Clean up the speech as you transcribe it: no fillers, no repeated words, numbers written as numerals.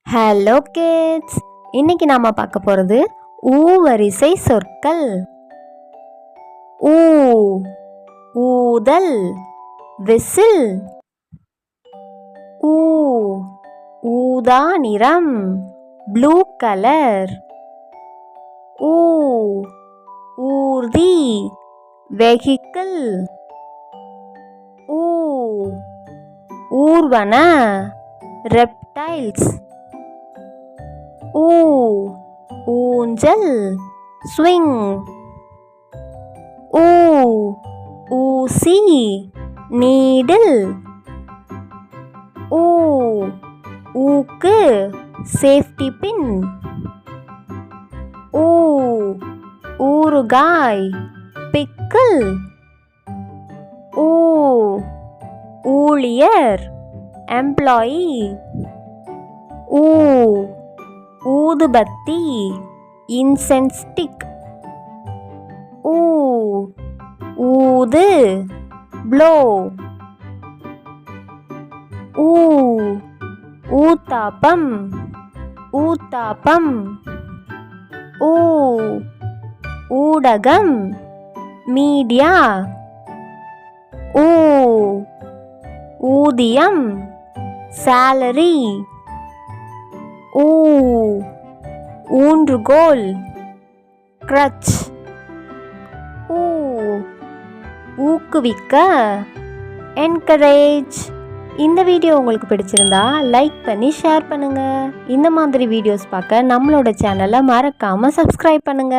Hello kids, இன்னைக்கு நாம பார்க்க போறது ஊ வரிசை சொற்கள். ஊ, ஊதல், விசில். ஊ, ஊதா நிறம், ப்ளூ கலர். ஊ, ஊர்தி, வெஹிக்கிள். ஊ, ஊர்வன, ரெப்டைல்ஸ். ஊ, ஊஞ்சல், ஸ்விங். ஊ, ஊசி, நீடில். ஊ, ஊக்கு, சேஃப்டி பின். ஊ, ஊறுகாய், பிக்கிள். ஊ, ஊழியர், எம்ப்ளாயி. ஊ, ஊதுபத்தி, இன்சென்ஸ் ஸ்டிக். ஊ, ஊது, ப்ளோ. ஊ, ஊத்தாப்பம், ஊத்தாப்பம். ஊ, ஊடகம், மீடியா. ஊ, ஊதியம், salary. ஊ, ஊன்றுகோல், crutch. ஊ, ஊக்குவிக்க, encourage. இந்த வீடியோ உங்களுக்கு பிடிச்சிருந்தா லைக் பண்ணி ஷேர் பண்ணுங்க. இந்த மாதிரி வீடியோஸ் பார்க்க நம்மளோட சேனலை மறக்காம சப்ஸ்கிரைப் பண்ணுங்க.